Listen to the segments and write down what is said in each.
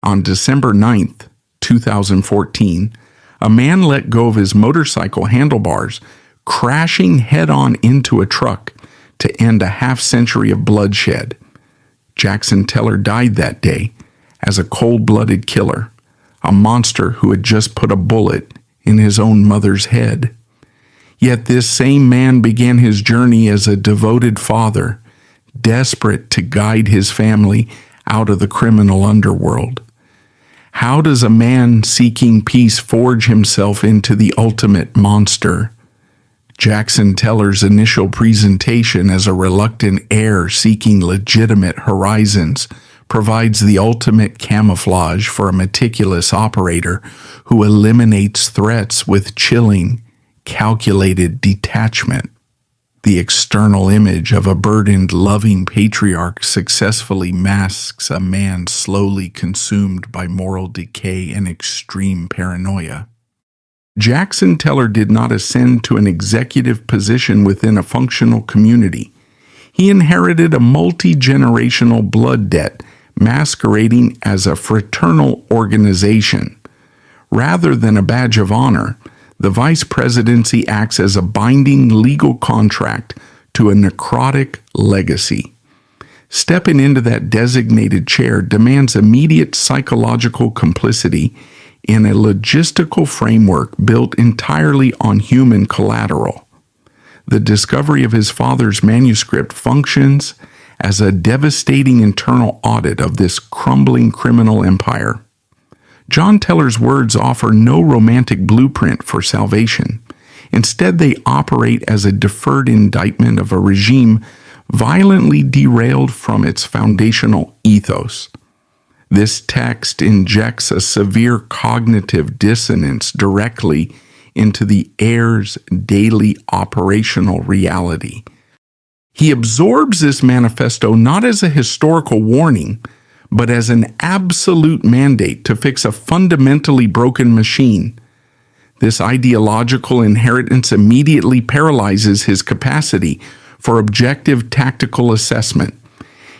on December 9th, 2014, a man let go of his motorcycle handlebars, crashing head-on into a truck to end a half-century of bloodshed. Jackson Teller died that day as a cold-blooded killer, a monster who had just put a bullet in his own mother's head. Yet this same man began his journey as a devoted father, desperate to guide his family out of the criminal underworld. How does a man seeking peace forge himself into the ultimate monster? Jackson Teller's initial presentation as a reluctant heir seeking legitimate horizons provides the ultimate camouflage for a meticulous operator who eliminates threats with chilling, calculated detachment. The external image of a burdened, loving patriarch successfully masks a man slowly consumed by moral decay and extreme paranoia. Jackson Teller did not ascend to an executive position within a functional community. He inherited a multi-generational blood debt masquerading as a fraternal organization. Rather than a badge of honor, the vice presidency acts as a binding legal contract to a necrotic legacy. Stepping into that designated chair demands immediate psychological complicity in a logistical framework built entirely on human collateral. The discovery of his father's manuscript functions as a devastating internal audit of this crumbling criminal empire. John Teller's words offer no romantic blueprint for salvation. Instead, they operate as a deferred indictment of a regime violently derailed from its foundational ethos. This text injects a severe cognitive dissonance directly into the heir's daily operational reality. He absorbs this manifesto not as a historical warning, but as an absolute mandate to fix a fundamentally broken machine. This ideological inheritance immediately paralyzes his capacity for objective tactical assessment.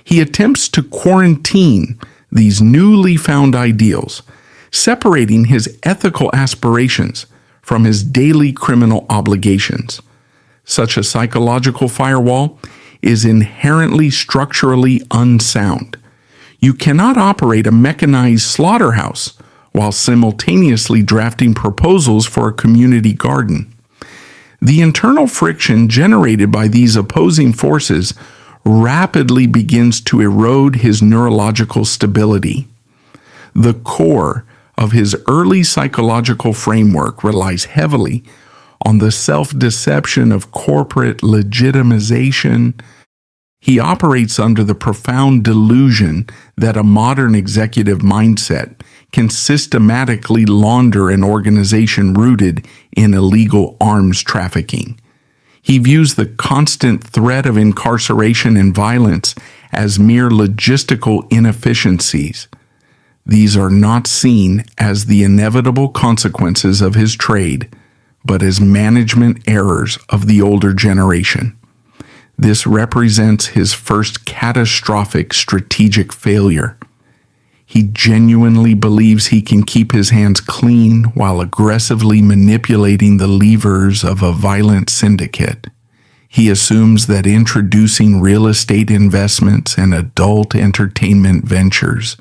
He attempts to quarantine these newly found ideals, separating his ethical aspirations from his daily criminal obligations. Such a psychological firewall is inherently structurally unsound. You cannot operate a mechanized slaughterhouse while simultaneously drafting proposals for a community garden. The internal friction generated by these opposing forces rapidly begins to erode his neurological stability. The core of his early psychological framework relies heavily on the self-deception of corporate legitimization. He operates under the profound delusion that a modern executive mindset can systematically launder an organization rooted in illegal arms trafficking. He views the constant threat of incarceration and violence as mere logistical inefficiencies. These are not seen as the inevitable consequences of his trade, but as management errors of the older generation. This represents his first catastrophic strategic failure. He genuinely believes he can keep his hands clean while aggressively manipulating the levers of a violent syndicate. He assumes that introducing real estate investments and adult entertainment ventures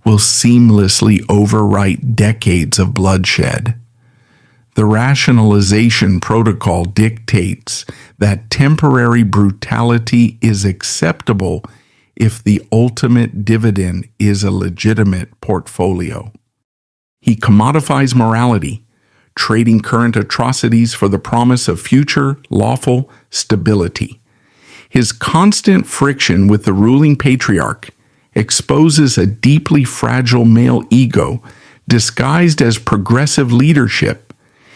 will seamlessly overwrite decades of bloodshed. The rationalization protocol dictates that temporary brutality is acceptable if the ultimate dividend is a legitimate portfolio. He commodifies morality, trading current atrocities for the promise of future lawful stability. His constant friction with the ruling patriarch exposes a deeply fragile male ego disguised as progressive leadership.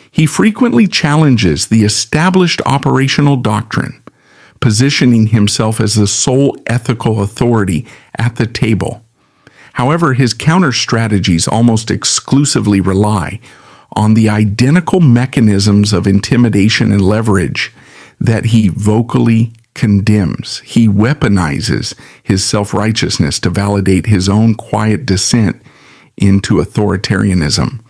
He frequently challenges the established operational doctrine, positioning himself as the sole ethical authority at the table. However, his counter strategies almost exclusively rely on the identical mechanisms of intimidation and leverage that he vocally condemns. He weaponizes his self-righteousness to validate his own quiet descent into authoritarianism.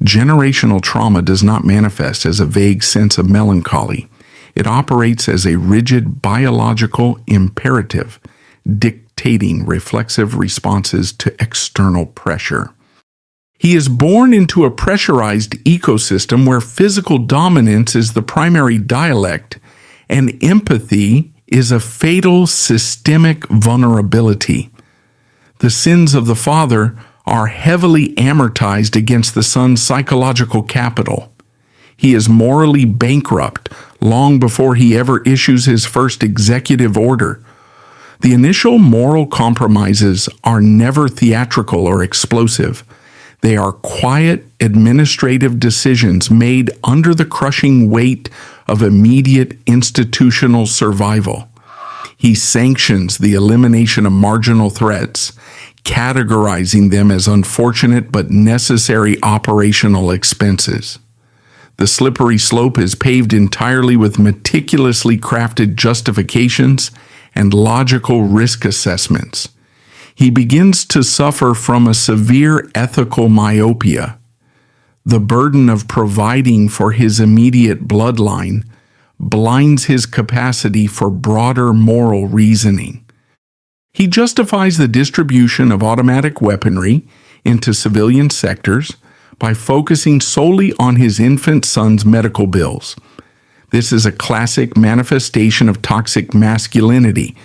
Generational trauma does not manifest as a vague sense of melancholy. It operates as a rigid biological imperative, dictating reflexive responses to external pressure. He is born into a pressurized ecosystem where physical dominance is the primary dialect and empathy is a fatal systemic vulnerability. The sins of the father are heavily amortized against the son's psychological capital. He is morally bankrupt long before he ever issues his first executive order. The initial moral compromises are never theatrical or explosive. They are quiet, administrative decisions made under the crushing weight of immediate institutional survival. He sanctions the elimination of marginal threats, categorizing them as unfortunate but necessary operational expenses. The slippery slope is paved entirely with meticulously crafted justifications and logical risk assessments. He begins to suffer from a severe ethical myopia. The burden of providing for his immediate bloodline blinds his capacity for broader moral reasoning. He justifies the distribution of automatic weaponry into civilian sectors by focusing solely on his infant son's medical bills. This is a classic manifestation of toxic masculinity,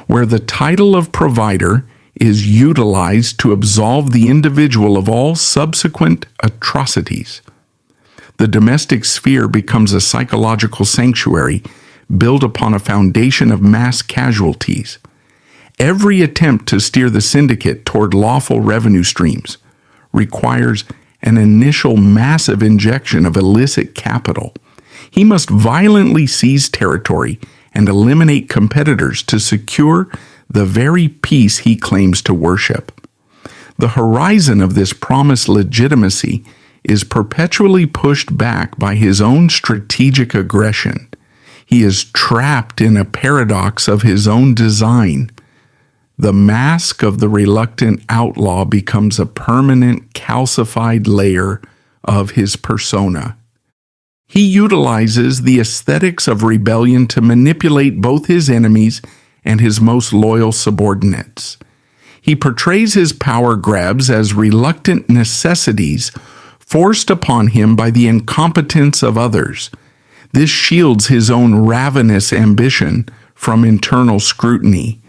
where the title of provider is utilized to absolve the individual of all subsequent atrocities. The domestic sphere becomes a psychological sanctuary built upon a foundation of mass casualties. Every attempt to steer the syndicate toward lawful revenue streams requires an initial massive injection of illicit capital. He must violently seize territory and eliminate competitors to secure the very peace he claims to worship. The horizon of this promised legitimacy is perpetually pushed back by his own strategic aggression. He is trapped in a paradox of his own design. The mask of the reluctant outlaw becomes a permanent calcified layer of his persona. He utilizes the aesthetics of rebellion to manipulate both his enemies and his most loyal subordinates. He portrays his power grabs as reluctant necessities forced upon him by the incompetence of others. This shields his own ravenous ambition from internal scrutiny.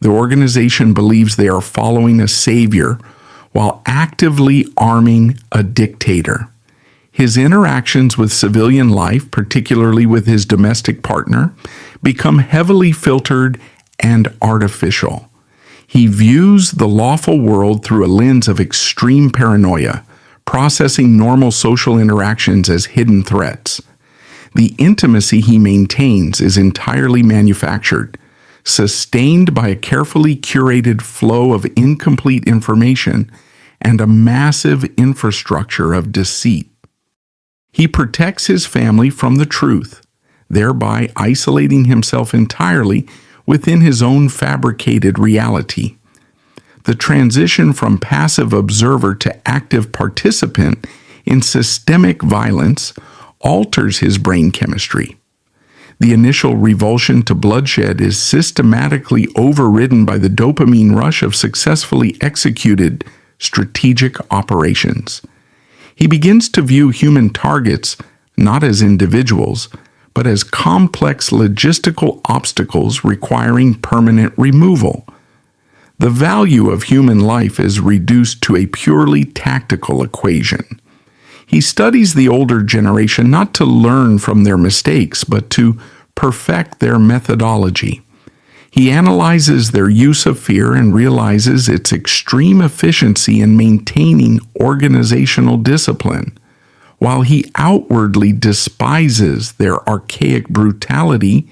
The organization believes they are following a savior while actively arming a dictator. His interactions with civilian life, particularly with his domestic partner, become heavily filtered and artificial. He views the lawful world through a lens of extreme paranoia, processing normal social interactions as hidden threats. The intimacy he maintains is entirely manufactured, sustained by a carefully curated flow of incomplete information and a massive infrastructure of deceit. He protects his family from the truth, thereby isolating himself entirely within his own fabricated reality. The transition from passive observer to active participant in systemic violence alters his brain chemistry. The initial revulsion to bloodshed is systematically overridden by the dopamine rush of successfully executed strategic operations. He begins to view human targets not as individuals, but as complex logistical obstacles requiring permanent removal. The value of human life is reduced to a purely tactical equation. He studies the older generation not to learn from their mistakes, but to perfect their methodology. He analyzes their use of fear and realizes its extreme efficiency in maintaining organizational discipline. While he outwardly despises their archaic brutality,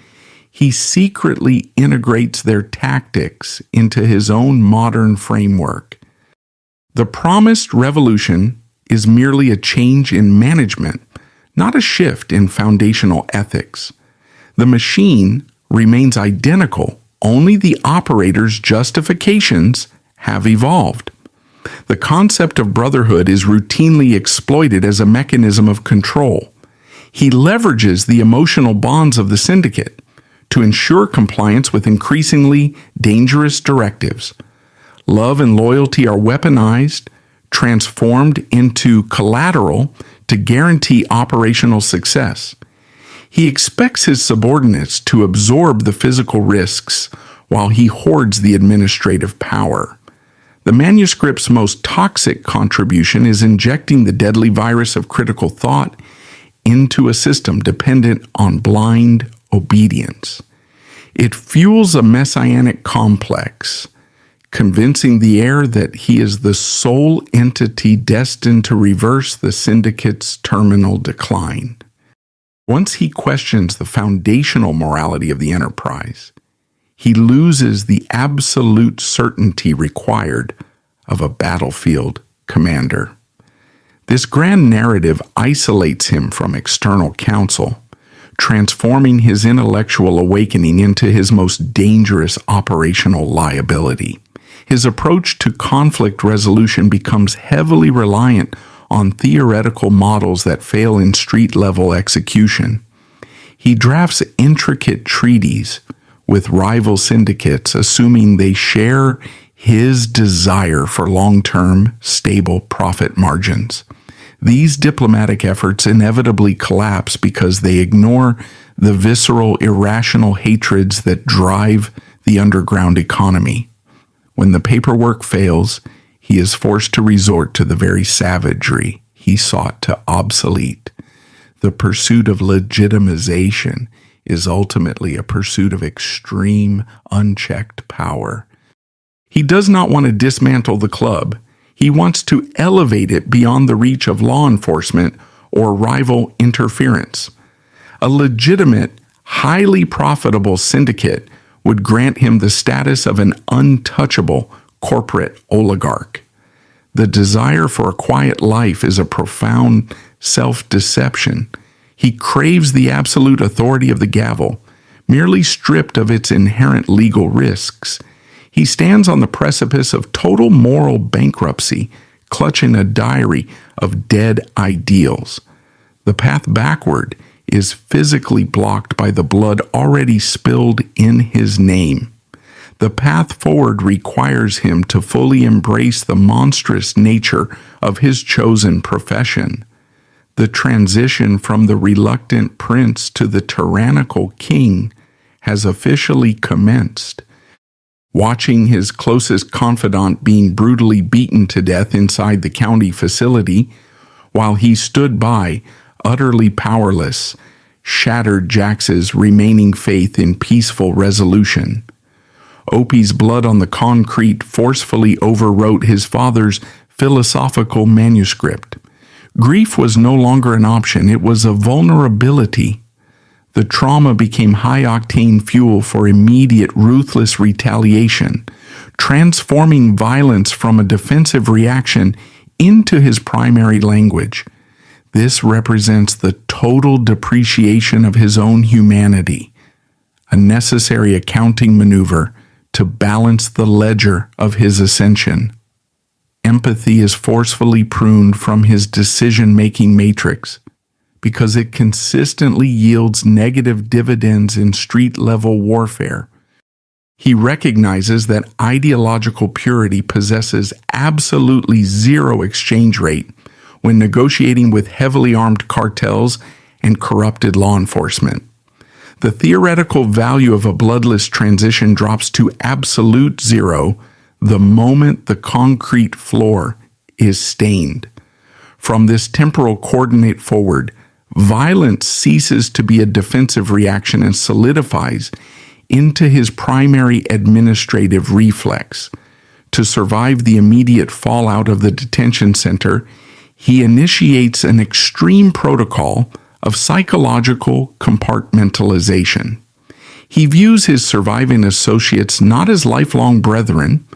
he secretly integrates their tactics into his own modern framework. The promised revolution is merely a change in management, not a shift in foundational ethics. The machine remains identical, only the operator's justifications have evolved. The concept of brotherhood is routinely exploited as a mechanism of control. He leverages the emotional bonds of the syndicate to ensure compliance with increasingly dangerous directives. Love and loyalty are weaponized, transformed into collateral to guarantee operational success. He expects his subordinates to absorb the physical risks while he hoards the administrative power. The manuscript's most toxic contribution is injecting the deadly virus of critical thought into a system dependent on blind obedience. It fuels a messianic complex, convincing the heir that he is the sole entity destined to reverse the syndicate's terminal decline. Once he questions the foundational morality of the enterprise, he loses the absolute certainty required of a battlefield commander. This grand narrative isolates him from external counsel, transforming his intellectual awakening into his most dangerous operational liability. His approach to conflict resolution becomes heavily reliant on theoretical models that fail in street-level execution. He drafts intricate treaties with rival syndicates, assuming they share his desire for long-term, stable profit margins. These diplomatic efforts inevitably collapse because they ignore the visceral, irrational hatreds that drive the underground economy. When the paperwork fails, he is forced to resort to the very savagery he sought to obsolete. The pursuit of legitimization is ultimately a pursuit of extreme, unchecked power. He does not want to dismantle the club. He wants to elevate it beyond the reach of law enforcement or rival interference. A legitimate, highly profitable syndicate would grant him the status of an untouchable corporate oligarch. The desire for a quiet life is a profound self-deception. He craves the absolute authority of the gavel, merely stripped of its inherent legal risks. He stands on the precipice of total moral bankruptcy, clutching a diary of dead ideals. The path backward is physically blocked by the blood already spilled in his name. The path forward requires him to fully embrace the monstrous nature of his chosen profession. The transition from the reluctant prince to the tyrannical king has officially commenced. Watching his closest confidant being brutally beaten to death inside the county facility, while he stood by, utterly powerless, shattered Jax's remaining faith in peaceful resolution. Opie's blood on the concrete forcefully overwrote his father's philosophical manuscript. Grief was no longer an option, it was a vulnerability. The trauma became high-octane fuel for immediate, ruthless retaliation, transforming violence from a defensive reaction into his primary language. This represents the total depreciation of his own humanity, a necessary accounting maneuver to balance the ledger of his ascension. Empathy is forcefully pruned from his decision-making matrix because it consistently yields negative dividends in street-level warfare. He recognizes that ideological purity possesses absolutely zero exchange rate when negotiating with heavily armed cartels and corrupted law enforcement. The theoretical value of a bloodless transition drops to absolute zero the moment the concrete floor is stained. From this temporal coordinate forward, violence ceases to be a defensive reaction and solidifies into his primary administrative reflex. To survive the immediate fallout of the detention center, he initiates an extreme protocol of psychological compartmentalization. He views his surviving associates not as lifelong brethren,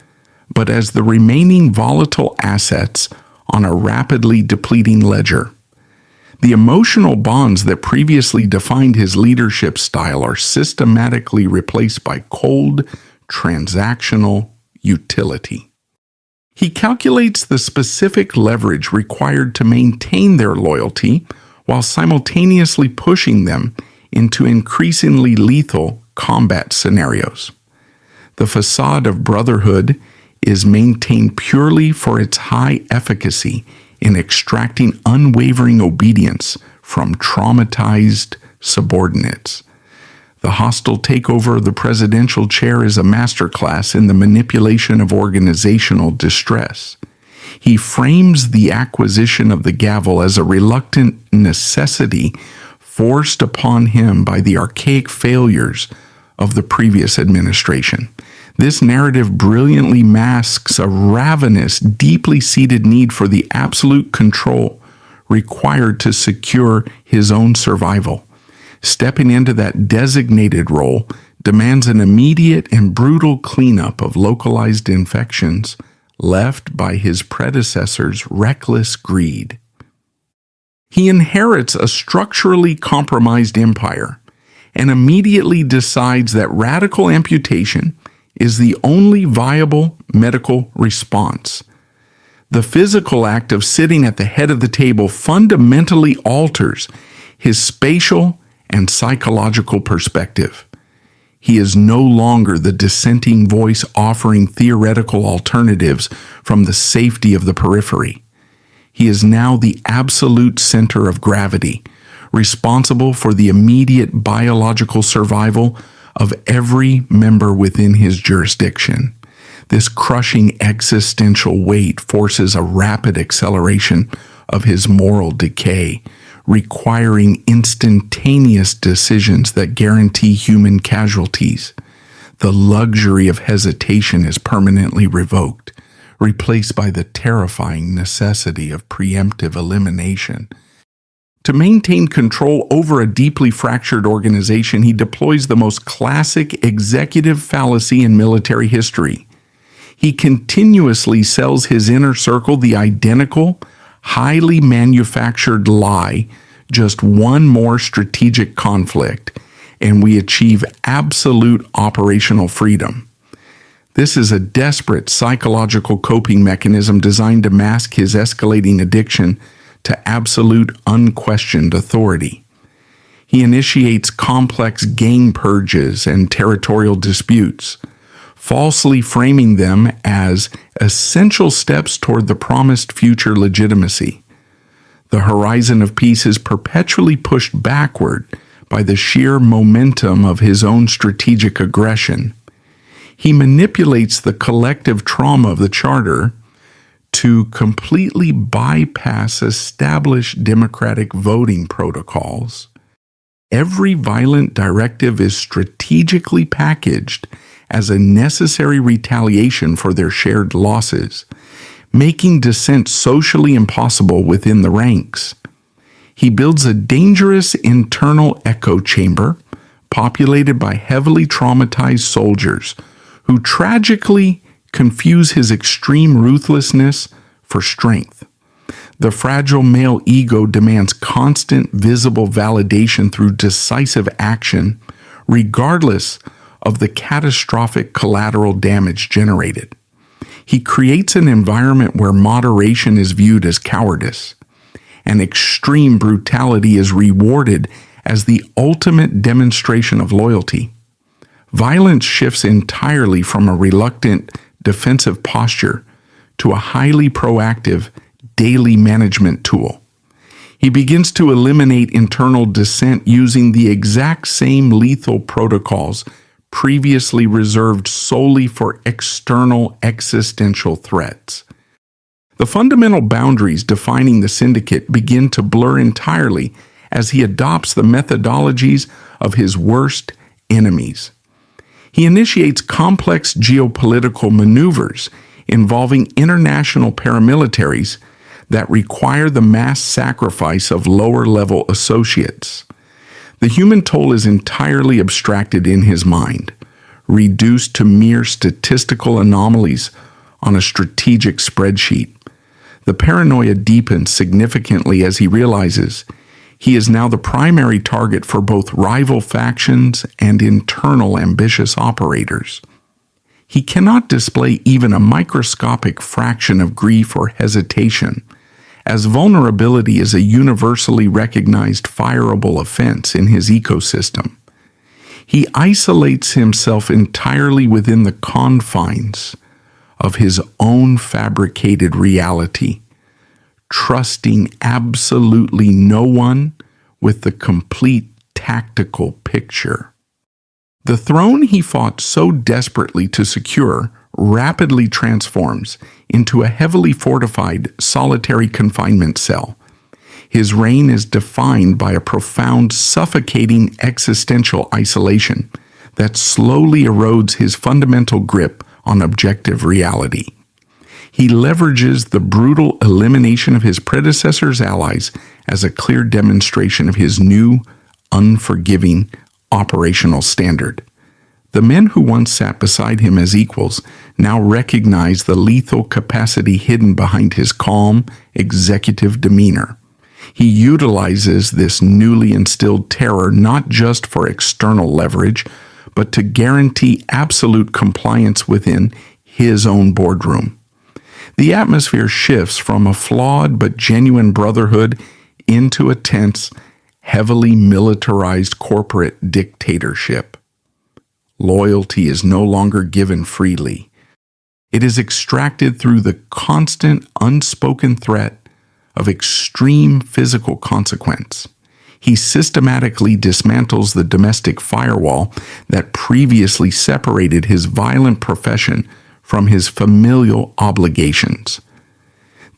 but as the remaining volatile assets on a rapidly depleting ledger. The emotional bonds that previously defined his leadership style are systematically replaced by cold, transactional utility. He calculates the specific leverage required to maintain their loyalty while simultaneously pushing them into increasingly lethal combat scenarios. The facade of brotherhood is maintained purely for its high efficacy in extracting unwavering obedience from traumatized subordinates. The hostile takeover of the presidential chair is a masterclass in the manipulation of organizational distress. He frames the acquisition of the gavel as a reluctant necessity forced upon him by the archaic failures of the previous administration. This narrative brilliantly masks a ravenous, deeply seated need for the absolute control required to secure his own survival. Stepping into that designated role demands an immediate and brutal cleanup of localized infections left by his predecessor's reckless greed. He inherits a structurally compromised empire and immediately decides that radical amputation is the only viable medical response. The physical act of sitting at the head of the table fundamentally alters his spatial and psychological perspective. He is no longer the dissenting voice offering theoretical alternatives from the safety of the periphery. He is now the absolute center of gravity, responsible for the immediate biological survival of every member within his jurisdiction. This crushing existential weight forces a rapid acceleration of his moral decay, requiring instantaneous decisions that guarantee human casualties. The luxury of hesitation is permanently revoked, replaced by the terrifying necessity of preemptive elimination. To maintain control over a deeply fractured organization, he deploys the most classic executive fallacy in military history. He continuously sells his inner circle the identical, highly manufactured lie, just one more strategic conflict, and we achieve absolute operational freedom. This is a desperate psychological coping mechanism designed to mask his escalating addiction to absolute unquestioned authority. He initiates complex gang purges and territorial disputes, falsely framing them as essential steps toward the promised future legitimacy. The horizon of peace is perpetually pushed backward by the sheer momentum of his own strategic aggression. He manipulates the collective trauma of the charter to completely bypass established democratic voting protocols. Every violent directive is strategically packaged as a necessary retaliation for their shared losses, making dissent socially impossible within the ranks. He builds a dangerous internal echo chamber populated by heavily traumatized soldiers who tragically confuse his extreme ruthlessness for strength. The fragile male ego demands constant visible validation through decisive action, regardless of the catastrophic collateral damage generated. He creates an environment where moderation is viewed as cowardice, and extreme brutality is rewarded as the ultimate demonstration of loyalty. Violence shifts entirely from a reluctant, defensive posture to a highly proactive, daily management tool. He begins to eliminate internal dissent using the exact same lethal protocols previously reserved solely for external existential threats. The fundamental boundaries defining the syndicate begin to blur entirely as he adopts the methodologies of his worst enemies. He initiates complex geopolitical maneuvers involving international paramilitaries that require the mass sacrifice of lower-level associates. The human toll is entirely abstracted in his mind, reduced to mere statistical anomalies on a strategic spreadsheet. The paranoia deepens significantly as he realizes he is now the primary target for both rival factions and internal ambitious operators. He cannot display even a microscopic fraction of grief or hesitation, as vulnerability is a universally recognized fireable offense in his ecosystem. He isolates himself entirely within the confines of his own fabricated reality, trusting absolutely no one with the complete tactical picture. The throne he fought so desperately to secure rapidly transforms into a heavily fortified solitary confinement cell. His reign is defined by a profound, suffocating existential isolation that slowly erodes his fundamental grip on objective reality. He leverages the brutal elimination of his predecessor's allies as a clear demonstration of his new, unforgiving operational standard. The men who once sat beside him as equals now recognize the lethal capacity hidden behind his calm, executive demeanor. He utilizes this newly instilled terror not just for external leverage, but to guarantee absolute compliance within his own boardroom. The atmosphere shifts from a flawed but genuine brotherhood into a tense, heavily militarized corporate dictatorship. Loyalty is no longer given freely. It is extracted through the constant, unspoken threat of extreme physical consequence. He systematically dismantles the domestic firewall that previously separated his violent profession from his familial obligations.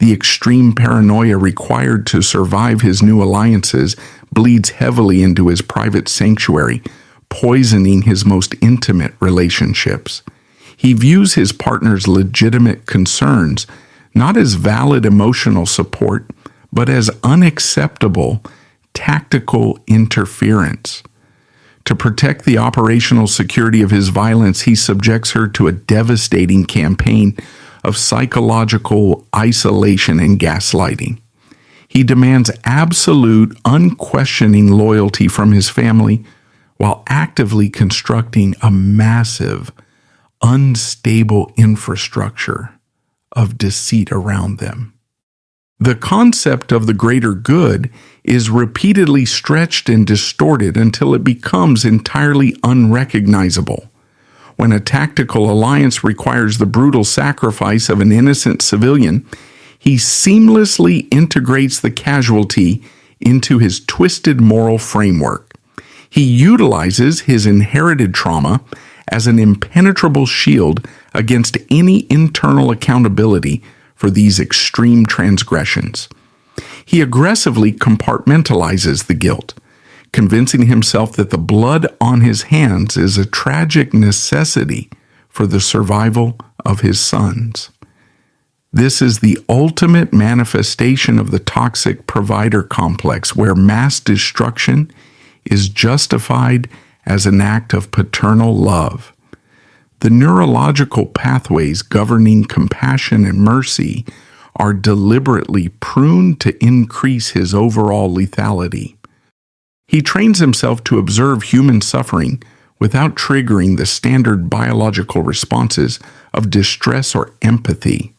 The extreme paranoia required to survive his new alliances bleeds heavily into his private sanctuary, poisoning his most intimate relationships. He views his partner's legitimate concerns not as valid emotional support, but as unacceptable tactical interference. To protect the operational security of his violence, he subjects her to a devastating campaign of psychological isolation and gaslighting. He demands absolute, unquestioning loyalty from his family while actively constructing a massive, unstable infrastructure of deceit around them. The concept of the greater good is repeatedly stretched and distorted until it becomes entirely unrecognizable. When a tactical alliance requires the brutal sacrifice of an innocent civilian, he seamlessly integrates the casualty into his twisted moral framework. He utilizes his inherited trauma as an impenetrable shield against any internal accountability for these extreme transgressions. He aggressively compartmentalizes the guilt, convincing himself that the blood on his hands is a tragic necessity for the survival of his sons. This is the ultimate manifestation of the toxic provider complex, where mass destruction is justified as an act of paternal love. The neurological pathways governing compassion and mercy are deliberately pruned to increase his overall lethality. He trains himself to observe human suffering without triggering the standard biological responses of distress or empathy.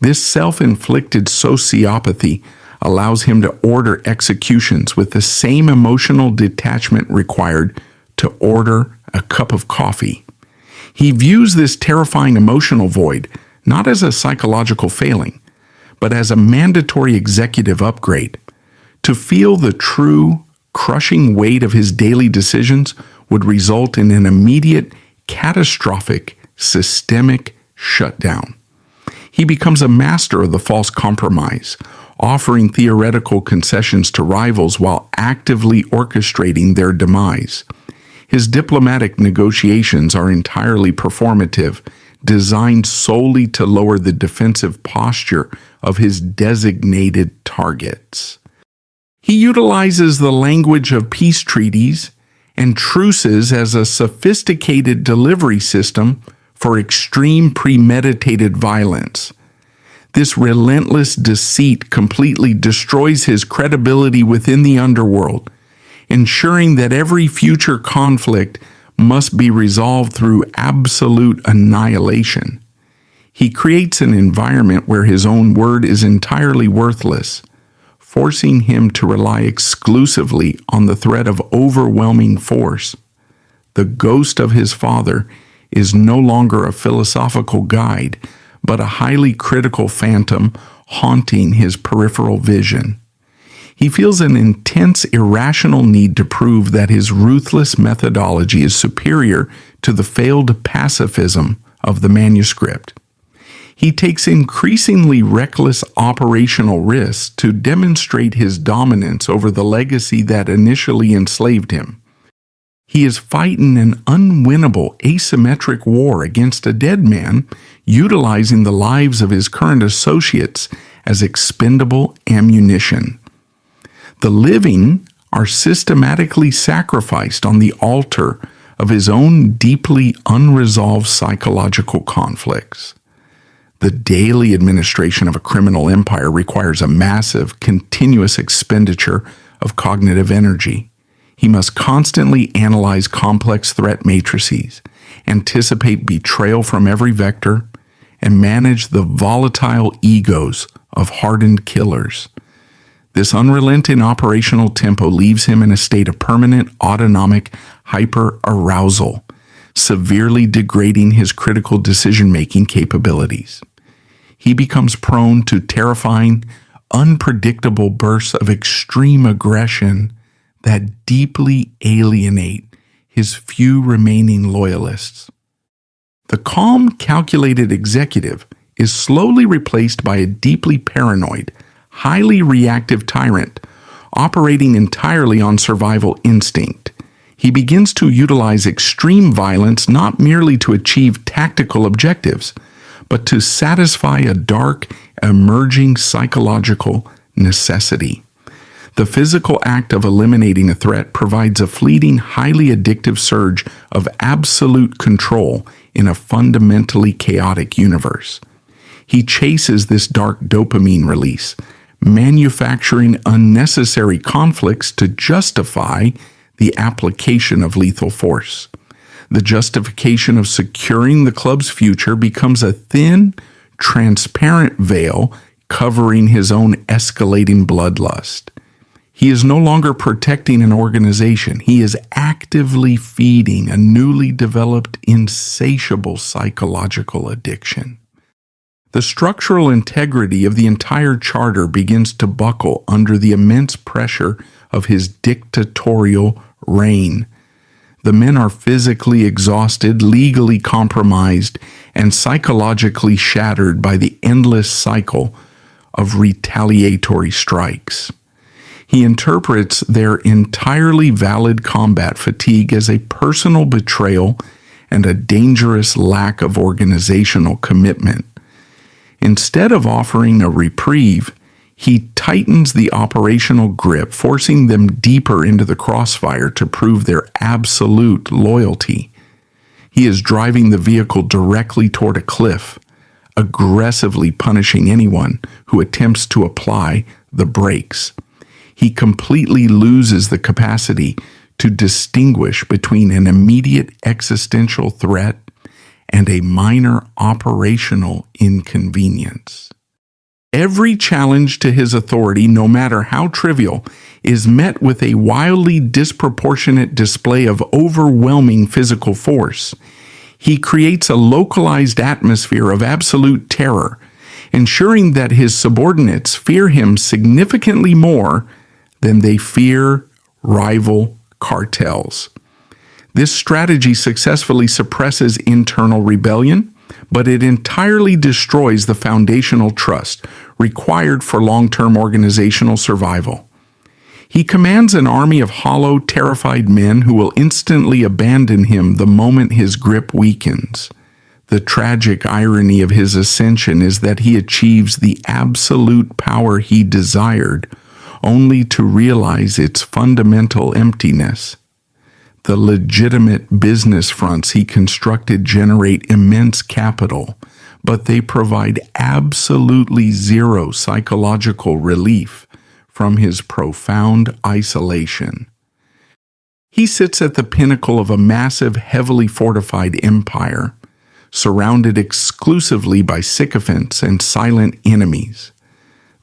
This self-inflicted sociopathy allows him to order executions with the same emotional detachment required to order a cup of coffee. He views this terrifying emotional void not as a psychological failing, but as a mandatory executive upgrade. To feel the true, crushing weight of his daily decisions would result in an immediate, catastrophic, systemic shutdown. He becomes a master of the false compromise, offering theoretical concessions to rivals while actively orchestrating their demise. His diplomatic negotiations are entirely performative, designed solely to lower the defensive posture of his designated targets. He utilizes the language of peace treaties and truces as a sophisticated delivery system for extreme premeditated violence. This relentless deceit completely destroys his credibility within the underworld, ensuring that every future conflict must be resolved through absolute annihilation. He creates an environment where his own word is entirely worthless, forcing him to rely exclusively on the threat of overwhelming force. The ghost of his father is no longer a philosophical guide, but a highly critical phantom haunting his peripheral vision. He feels an intense, irrational need to prove that his ruthless methodology is superior to the failed pacifism of the manuscript. He takes increasingly reckless operational risks to demonstrate his dominance over the legacy that initially enslaved him. He is fighting an unwinnable asymmetric war against a dead man, utilizing the lives of his current associates as expendable ammunition. The living are systematically sacrificed on the altar of his own deeply unresolved psychological conflicts. The daily administration of a criminal empire requires a massive, continuous expenditure of cognitive energy. He must constantly analyze complex threat matrices, anticipate betrayal from every vector, and manage the volatile egos of hardened killers. This unrelenting operational tempo leaves him in a state of permanent autonomic hyper-arousal, severely degrading his critical decision-making capabilities. He becomes prone to terrifying, unpredictable bursts of extreme aggression that deeply alienate his few remaining loyalists. The calm, calculated executive is slowly replaced by a deeply paranoid, highly reactive tyrant, operating entirely on survival instinct. He begins to utilize extreme violence not merely to achieve tactical objectives, but to satisfy a dark, emerging psychological necessity. The physical act of eliminating a threat provides a fleeting, highly addictive surge of absolute control in a fundamentally chaotic universe. He chases this dark dopamine release, manufacturing unnecessary conflicts to justify the application of lethal force. The justification of securing the club's future becomes a thin, transparent veil covering his own escalating bloodlust. He is no longer protecting an organization. He is actively feeding a newly developed, insatiable psychological addiction. The structural integrity of the entire charter begins to buckle under the immense pressure of his dictatorial reign. The men are physically exhausted, legally compromised, and psychologically shattered by the endless cycle of retaliatory strikes. He interprets their entirely valid combat fatigue as a personal betrayal and a dangerous lack of organizational commitment. Instead of offering a reprieve, he tightens the operational grip, forcing them deeper into the crossfire to prove their absolute loyalty. He is driving the vehicle directly toward a cliff, aggressively punishing anyone who attempts to apply the brakes. He completely loses the capacity to distinguish between an immediate existential threat and a minor operational inconvenience. Every challenge to his authority, no matter how trivial, is met with a wildly disproportionate display of overwhelming physical force. He creates a localized atmosphere of absolute terror, ensuring that his subordinates fear him significantly more than they fear rival cartels. This strategy successfully suppresses internal rebellion, but it entirely destroys the foundational trust required for long-term organizational survival. He commands an army of hollow, terrified men who will instantly abandon him the moment his grip weakens. The tragic irony of his ascension is that he achieves the absolute power he desired, only to realize its fundamental emptiness. The legitimate business fronts he constructed generate immense capital, but they provide absolutely zero psychological relief from his profound isolation. He sits at the pinnacle of a massive, heavily fortified empire, surrounded exclusively by sycophants and silent enemies.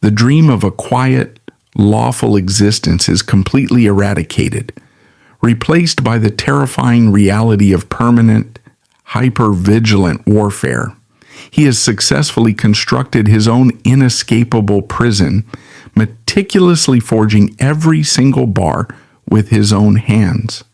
The dream of a quiet, lawful existence is completely eradicated, replaced by the terrifying reality of permanent, hyper-vigilant warfare. He has successfully constructed his own inescapable prison, meticulously forging every single bar with his own hands.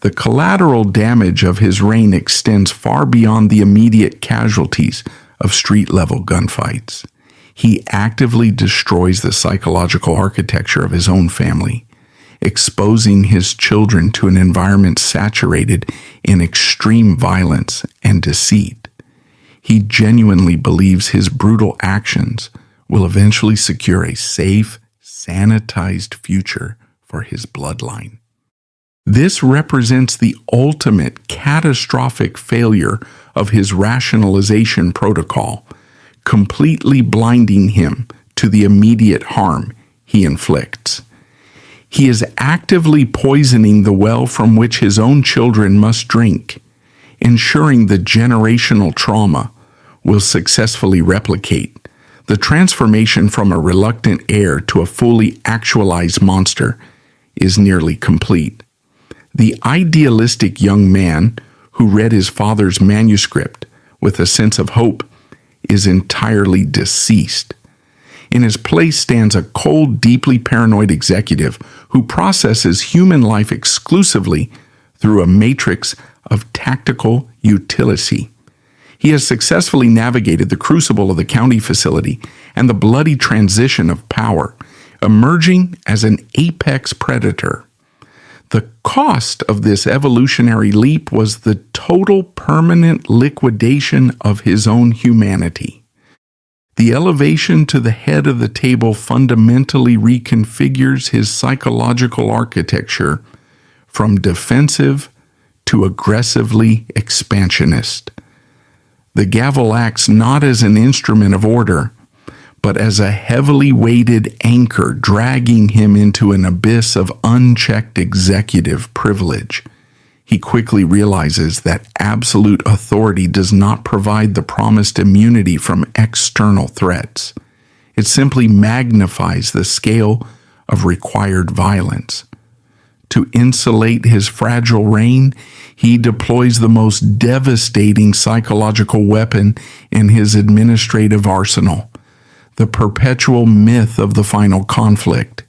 The collateral damage of his reign extends far beyond the immediate casualties of street-level gunfights. He actively destroys the psychological architecture of his own family, exposing his children to an environment saturated in extreme violence and deceit. He genuinely believes his brutal actions will eventually secure a safe, sanitized future for his bloodline. This represents the ultimate catastrophic failure of his rationalization protocol, completely blinding him to the immediate harm he inflicts. He is actively poisoning the well from which his own children must drink, ensuring the generational trauma will successfully replicate. The transformation from a reluctant heir to a fully actualized monster is nearly complete. The idealistic young man who read his father's manuscript with a sense of hope is entirely deceased. In his place stands a cold, deeply paranoid executive who processes human life exclusively through a matrix of tactical utility. He has successfully navigated the crucible of the county facility and the bloody transition of power, emerging as an apex predator. The cost of this evolutionary leap was the total permanent liquidation of his own humanity. The elevation to the head of the table fundamentally reconfigures his psychological architecture from defensive to aggressively expansionist. The gavel acts not as an instrument of order, but as a heavily weighted anchor dragging him into an abyss of unchecked executive privilege. He quickly realizes that absolute authority does not provide the promised immunity from external threats. It simply magnifies the scale of required violence. To insulate his fragile reign, he deploys the most devastating psychological weapon in his administrative arsenal, the perpetual myth of the final conflict.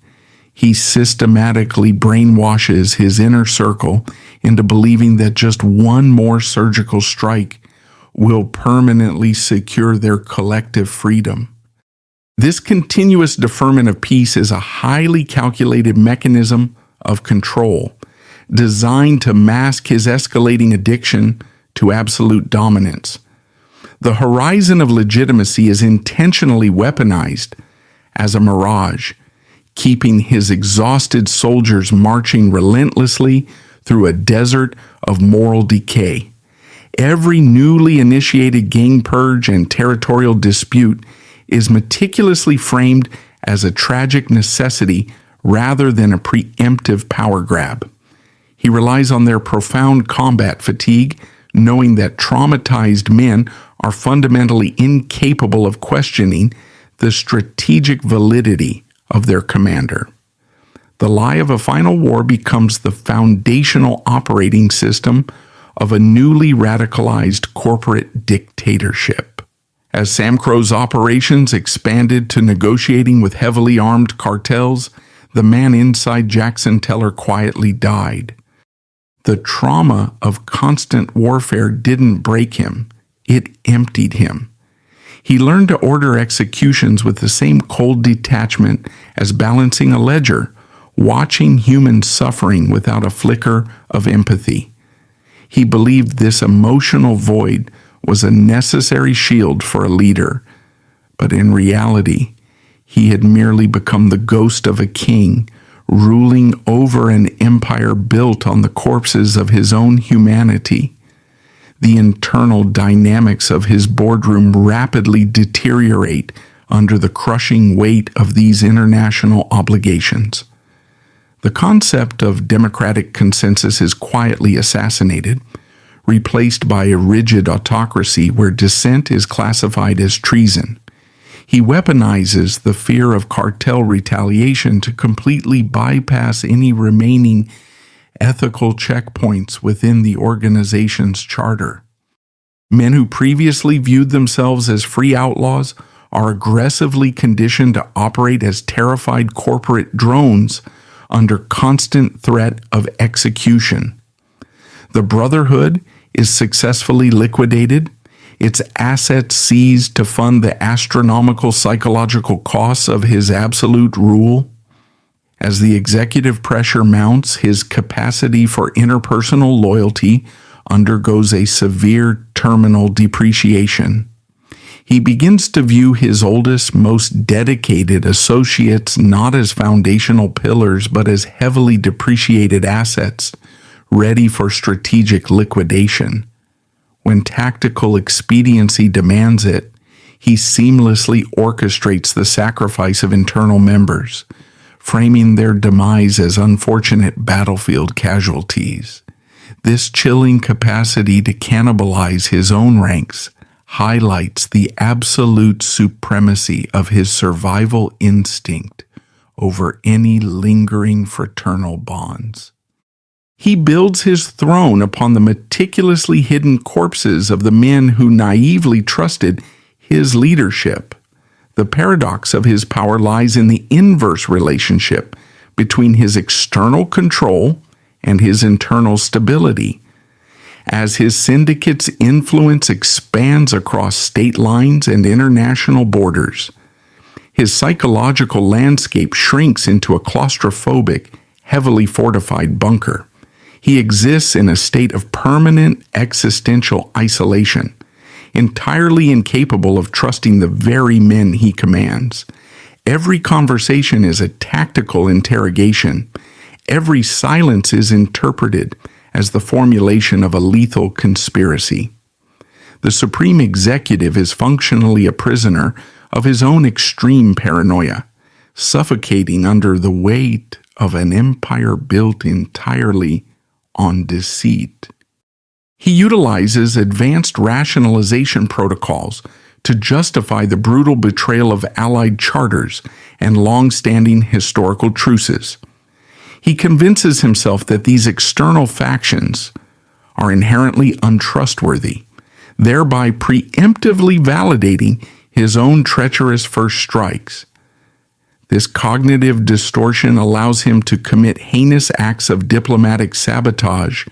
He systematically brainwashes his inner circle into believing that just one more surgical strike will permanently secure their collective freedom. This continuous deferment of peace is a highly calculated mechanism of control, designed to mask his escalating addiction to absolute dominance. The horizon of legitimacy is intentionally weaponized as a mirage, keeping his exhausted soldiers marching relentlessly through a desert of moral decay. Every newly initiated gang purge and territorial dispute is meticulously framed as a tragic necessity rather than a preemptive power grab. He relies on their profound combat fatigue, knowing that traumatized men are fundamentally incapable of questioning the strategic validity of their commander. The lie of a final war becomes the foundational operating system of a newly radicalized corporate dictatorship. As SAMCRO's operations expanded to negotiating with heavily armed cartels, the man inside Jackson Teller quietly died. The trauma of constant warfare didn't break him, it emptied him. He learned to order executions with the same cold detachment as balancing a ledger, watching human suffering without a flicker of empathy. He believed this emotional void was a necessary shield for a leader, but in reality, he had merely become the ghost of a king, ruling over an empire built on the corpses of his own humanity. The internal dynamics of his boardroom rapidly deteriorate under the crushing weight of these international obligations. The concept of democratic consensus is quietly assassinated, replaced by a rigid autocracy where dissent is classified as treason. He weaponizes the fear of cartel retaliation to completely bypass any remaining ethical checkpoints within the organization's charter. Men who previously viewed themselves as free outlaws are aggressively conditioned to operate as terrified corporate drones under constant threat of execution. The Brotherhood is successfully liquidated, its assets seized to fund the astronomical psychological costs of his absolute rule. As the executive pressure mounts, his capacity for interpersonal loyalty undergoes a severe terminal depreciation. He begins to view his oldest, most dedicated associates not as foundational pillars, but as heavily depreciated assets, ready for strategic liquidation. When tactical expediency demands it, he seamlessly orchestrates the sacrifice of internal members, framing their demise as unfortunate battlefield casualties. This chilling capacity to cannibalize his own ranks highlights the absolute supremacy of his survival instinct over any lingering fraternal bonds. He builds his throne upon the meticulously hidden corpses of the men who naively trusted his leadership. The paradox of his power lies in the inverse relationship between his external control and his internal stability. As his syndicate's influence expands across state lines and international borders, his psychological landscape shrinks into a claustrophobic, heavily fortified bunker. He exists in a state of permanent existential isolation, entirely incapable of trusting the very men he commands. Every conversation is a tactical interrogation. Every silence is interpreted as the formulation of a lethal conspiracy. The supreme executive is functionally a prisoner of his own extreme paranoia, suffocating under the weight of an empire built entirely on deceit. He utilizes advanced rationalization protocols to justify the brutal betrayal of Allied charters and long-standing historical truces. He convinces himself that these external factions are inherently untrustworthy, thereby preemptively validating his own treacherous first strikes. This cognitive distortion allows him to commit heinous acts of diplomatic sabotage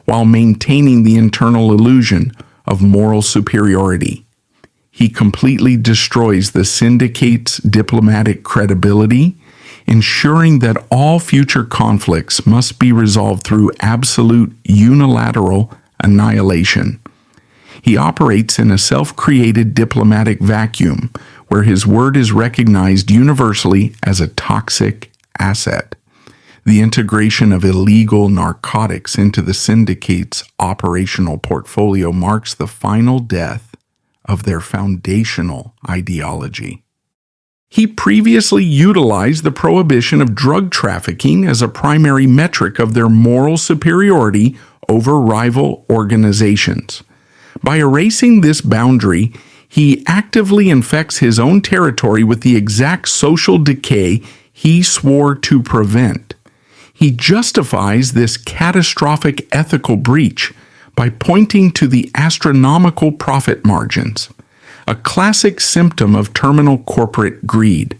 while maintaining the internal illusion of moral superiority. He completely destroys the syndicate's diplomatic credibility, ensuring that all future conflicts must be resolved through absolute unilateral annihilation. He operates in a self-created diplomatic vacuum where his word is recognized universally as a toxic asset. The integration of illegal narcotics into the syndicate's operational portfolio marks the final death of their foundational ideology. He previously utilized the prohibition of drug trafficking as a primary metric of their moral superiority over rival organizations. By erasing this boundary, he actively infects his own territory with the exact social decay he swore to prevent. He justifies this catastrophic ethical breach by pointing to the astronomical profit margins, a classic symptom of terminal corporate greed.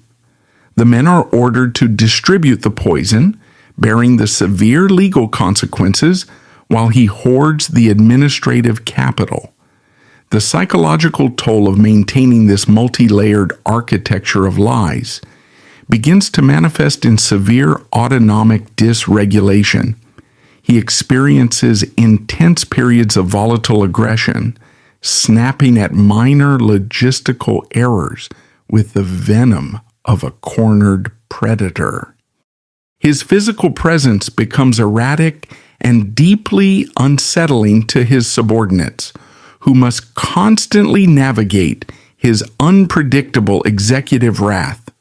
The men are ordered to distribute the poison, bearing the severe legal consequences, while he hoards the administrative capital. The psychological toll of maintaining this multi-layered architecture of lies begins to manifest in severe autonomic dysregulation. He experiences intense periods of volatile aggression, snapping at minor logistical errors with the venom of a cornered predator. His physical presence becomes erratic and deeply unsettling to his subordinates, who must constantly navigate his unpredictable executive wrath.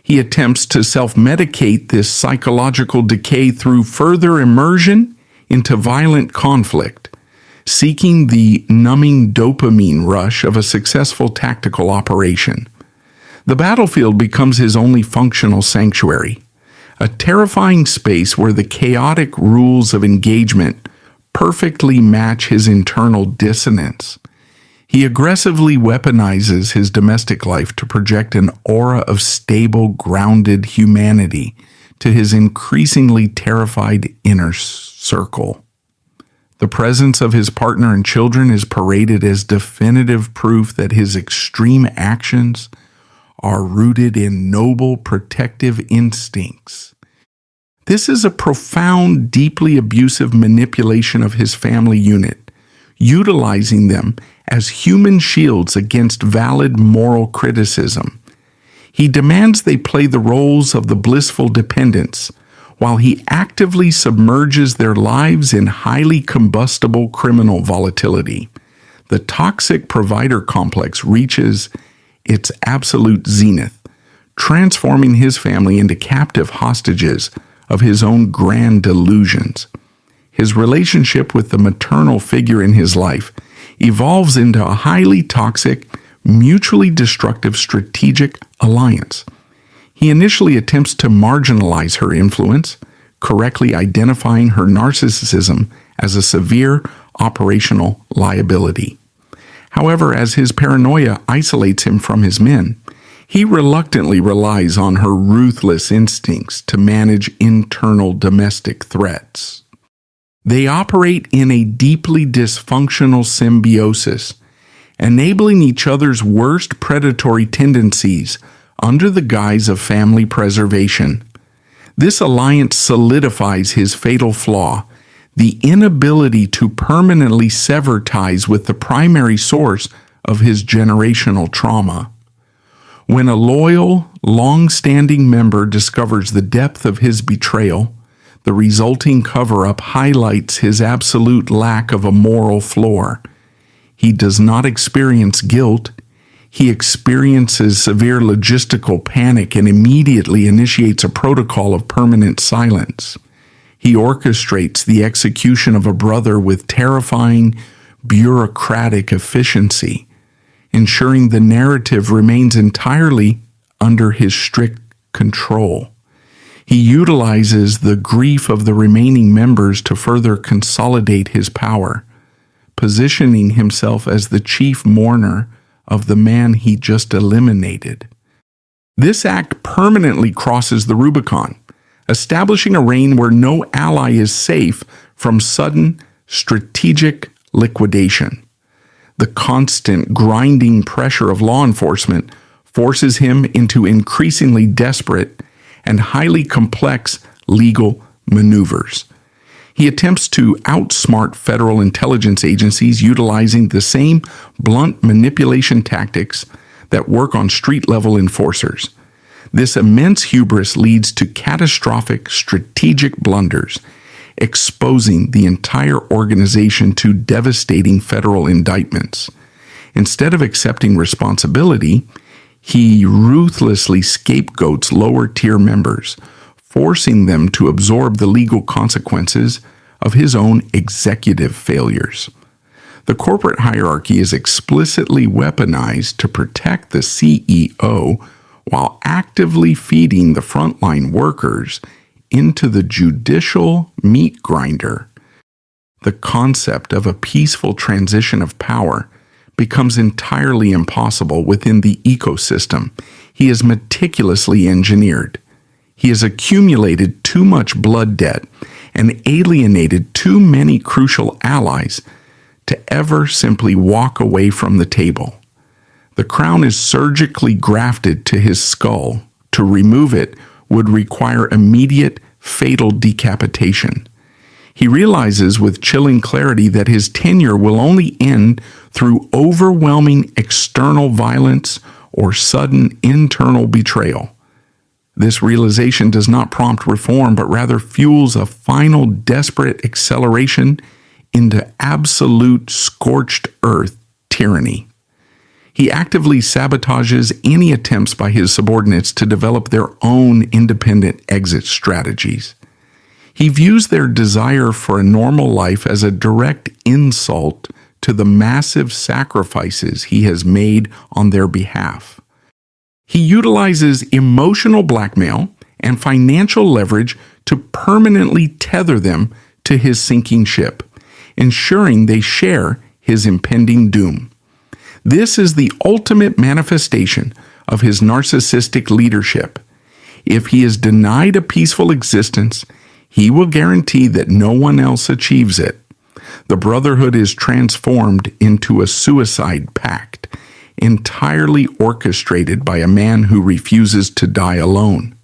He attempts to self-medicate this psychological decay through further immersion into violent conflict, seeking the numbing dopamine rush of a successful tactical operation. The battlefield becomes his only functional sanctuary, a terrifying space where the chaotic rules of engagement perfectly match his internal dissonance. He aggressively weaponizes his domestic life to project an aura of stable, grounded humanity to his increasingly terrified inner circle. The presence of his partner and children is paraded as definitive proof that his extreme actions are rooted in noble protective instincts. This is a profound, deeply abusive manipulation of his family unit, utilizing them as human shields against valid moral criticism. He demands they play the roles of the blissful dependents, while he actively submerges their lives in highly combustible criminal volatility. The toxic provider complex reaches its absolute zenith, transforming his family into captive hostages of his own grand delusions. His relationship with the maternal figure in his life evolves into a highly toxic, mutually destructive strategic alliance. He initially attempts to marginalize her influence, correctly identifying her narcissism as a severe operational liability. However, as his paranoia isolates him from his men, he reluctantly relies on her ruthless instincts to manage internal domestic threats. They operate in a deeply dysfunctional symbiosis, enabling each other's worst predatory tendencies under the guise of family preservation. This alliance solidifies his fatal flaw, the inability to permanently sever ties with the primary source of his generational trauma. When a loyal, long-standing member discovers the depth of his betrayal, the resulting cover-up highlights his absolute lack of a moral floor. He does not experience guilt. He experiences severe logistical panic and immediately initiates a protocol of permanent silence. He orchestrates the execution of a brother with terrifying, bureaucratic efficiency, ensuring the narrative remains entirely under his strict control. He utilizes the grief of the remaining members to further consolidate his power, positioning himself as the chief mourner of the man he just eliminated. This act permanently crosses the Rubicon, establishing a reign where no ally is safe from sudden, strategic liquidation. The constant grinding pressure of law enforcement forces him into increasingly desperate and highly complex legal maneuvers. He attempts to outsmart federal intelligence agencies utilizing the same blunt manipulation tactics that work on street-level enforcers. This immense hubris leads to catastrophic strategic blunders, exposing the entire organization to devastating federal indictments. Instead of accepting responsibility, he ruthlessly scapegoats lower-tier members, forcing them to absorb the legal consequences of his own executive failures. The corporate hierarchy is explicitly weaponized to protect the CEO while actively feeding the frontline workers into the judicial meat grinder. The concept of a peaceful transition of power becomes entirely impossible within the ecosystem he has meticulously engineered. He has accumulated too much blood debt and alienated too many crucial allies to ever simply walk away from the table. The crown is surgically grafted to his skull. To remove it would require immediate, fatal decapitation. He realizes with chilling clarity that his tenure will only end through overwhelming external violence or sudden internal betrayal. This realization does not prompt reform, but rather fuels a final desperate acceleration into absolute scorched earth tyranny. He actively sabotages any attempts by his subordinates to develop their own independent exit strategies. He views their desire for a normal life as a direct insult to the massive sacrifices he has made on their behalf. He utilizes emotional blackmail and financial leverage to permanently tether them to his sinking ship, ensuring they share his impending doom. This is the ultimate manifestation of his narcissistic leadership. If he is denied a peaceful existence, he will guarantee that no one else achieves it. The Brotherhood is transformed into a suicide pact, entirely orchestrated by a man who refuses to die alone.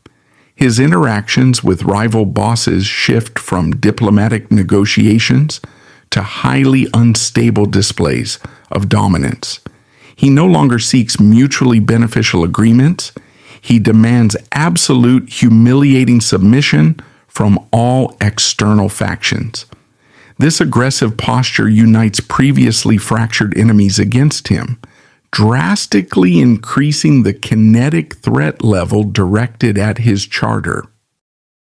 His interactions with rival bosses shift from diplomatic negotiations to highly unstable displays of dominance. He no longer seeks mutually beneficial agreements. He demands absolute humiliating submission from all external factions. This aggressive posture unites previously fractured enemies against him, drastically increasing the kinetic threat level directed at his charter.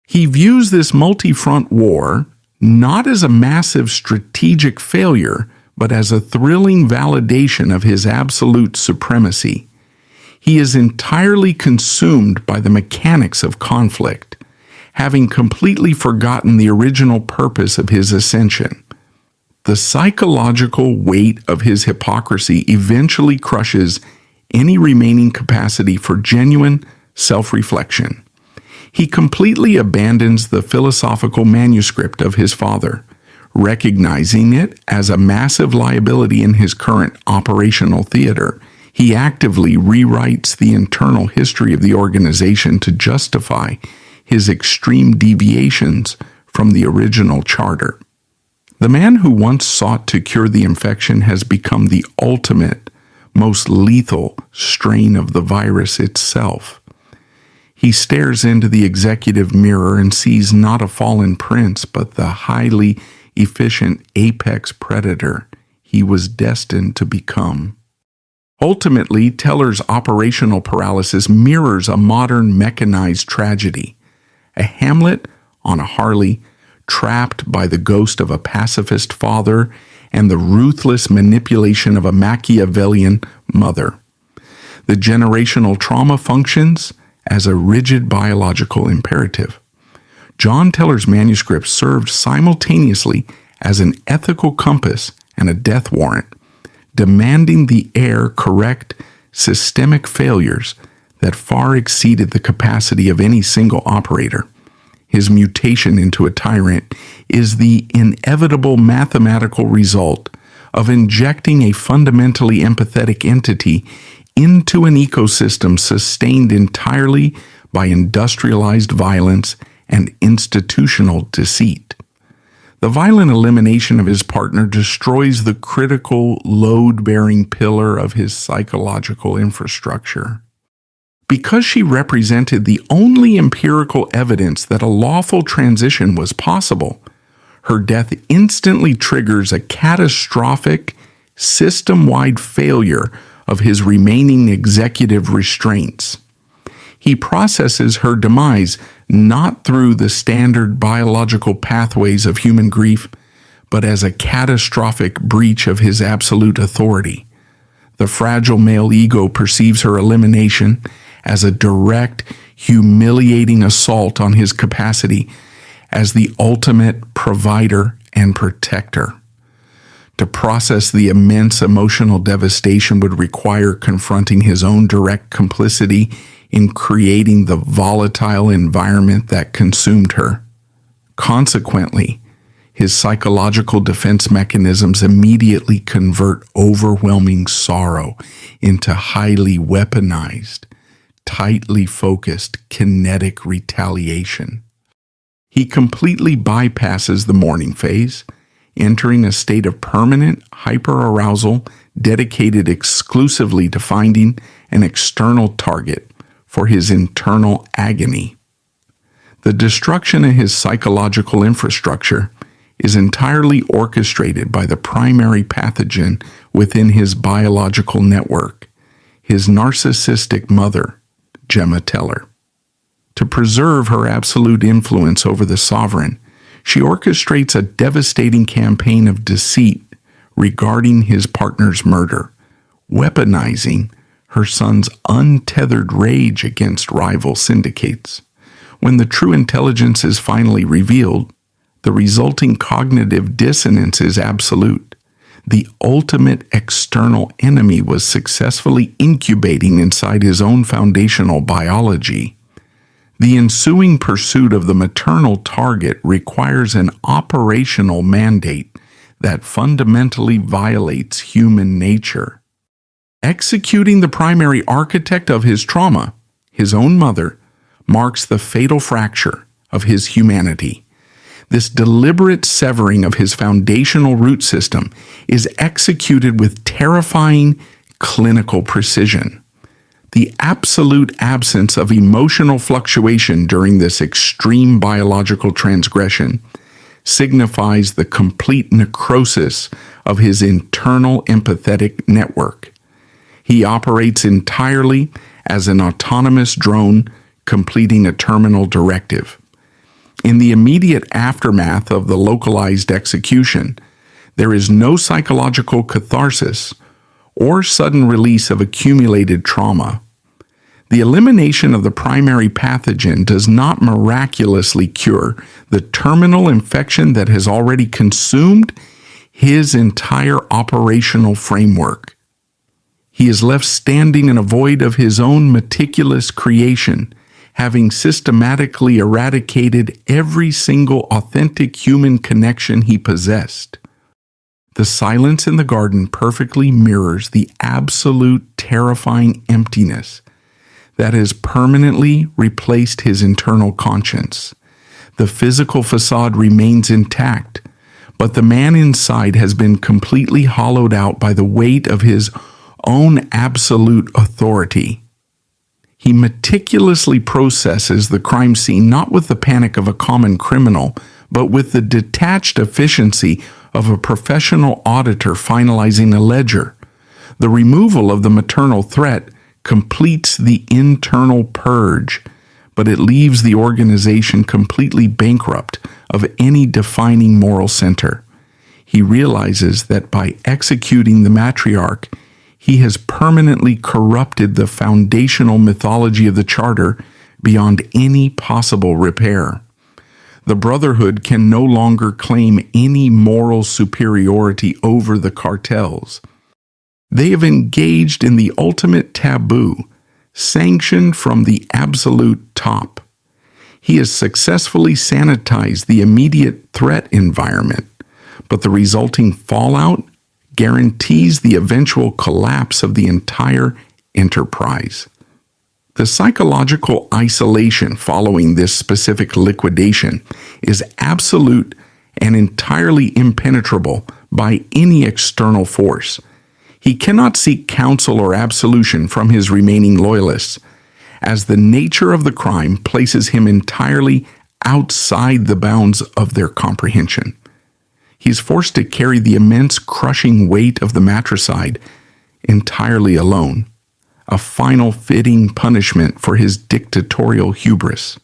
He views this multi-front war not as a massive strategic failure, but as a thrilling validation of his absolute supremacy. He is entirely consumed by the mechanics of conflict, having completely forgotten the original purpose of his ascension. The psychological weight of his hypocrisy eventually crushes any remaining capacity for genuine self-reflection. He completely abandons the philosophical manuscript of his father, recognizing it as a massive liability in his current operational theater. He actively rewrites the internal history of the organization to justify his extreme deviations from the original charter. The man who once sought to cure the infection has become the ultimate, most lethal strain of the virus itself. He stares into the executive mirror and sees not a fallen prince, but the highly efficient apex predator he was destined to become. Ultimately, Teller's operational paralysis mirrors a modern mechanized tragedy. A Hamlet on a Harley, trapped by the ghost of a pacifist father and the ruthless manipulation of a Machiavellian mother. The generational trauma functions as a rigid biological imperative. John Teller's manuscript served simultaneously as an ethical compass and a death warrant, demanding the heir correct systemic failures that far exceeded the capacity of any single operator. His mutation into a tyrant is the inevitable mathematical result of injecting a fundamentally empathetic entity into an ecosystem sustained entirely by industrialized violence and institutional deceit. The violent elimination of his partner destroys the critical load-bearing pillar of his psychological infrastructure. Because she represented the only empirical evidence that a lawful transition was possible, her death instantly triggers a catastrophic, system-wide failure of his remaining executive restraints. He processes her demise not through the standard biological pathways of human grief, but as a catastrophic breach of his absolute authority. The fragile male ego perceives her elimination as a direct, humiliating assault on his capacity as the ultimate provider and protector. To process the immense emotional devastation would require confronting his own direct complicity in creating the volatile environment that consumed her. Consequently, his psychological defense mechanisms immediately convert overwhelming sorrow into highly weaponized, tightly focused kinetic retaliation. He completely bypasses the mourning phase, entering a state of permanent hyperarousal dedicated exclusively to finding an external target for his internal agony. The destruction of his psychological infrastructure is entirely orchestrated by the primary pathogen within his biological network, his narcissistic mother, Gemma Teller. To preserve her absolute influence over the sovereign, she orchestrates a devastating campaign of deceit regarding his partner's murder, weaponizing her son's untethered rage against rival syndicates. When the true intelligence is finally revealed, the resulting cognitive dissonance is absolute. The ultimate external enemy was successfully incubating inside his own foundational biology. The ensuing pursuit of the maternal target requires an operational mandate that fundamentally violates human nature. Executing the primary architect of his trauma, his own mother, marks the fatal fracture of his humanity. This deliberate severing of his foundational root system is executed with terrifying clinical precision. The absolute absence of emotional fluctuation during this extreme biological transgression signifies the complete necrosis of his internal empathetic network. He operates entirely as an autonomous drone completing a terminal directive. In the immediate aftermath of the localized execution, there is no psychological catharsis or sudden release of accumulated trauma. The elimination of the primary pathogen does not miraculously cure the terminal infection that has already consumed his entire operational framework. He is left standing in a void of his own meticulous creation, having systematically eradicated every single authentic human connection he possessed. The silence in the garden perfectly mirrors the absolute terrifying emptiness that has permanently replaced his internal conscience. The physical facade remains intact, but the man inside has been completely hollowed out by the weight of his own absolute authority. He meticulously processes the crime scene not with the panic of a common criminal, but with the detached efficiency of a professional auditor finalizing a ledger. The removal of the maternal threat completes the internal purge, but it leaves the organization completely bankrupt of any defining moral center. He realizes that by executing the matriarch, he has permanently corrupted the foundational mythology of the charter beyond any possible repair. The Brotherhood can no longer claim any moral superiority over the cartels. They have engaged in the ultimate taboo, sanctioned from the absolute top. He has successfully sanitized the immediate threat environment, but the resulting fallout guarantees the eventual collapse of the entire enterprise. The psychological isolation following this specific liquidation is absolute and entirely impenetrable by any external force. He cannot seek counsel or absolution from his remaining loyalists, as the nature of the crime places him entirely outside the bounds of their comprehension. He is forced to carry the immense crushing weight of the matricide entirely alone, a final fitting punishment for his dictatorial hubris.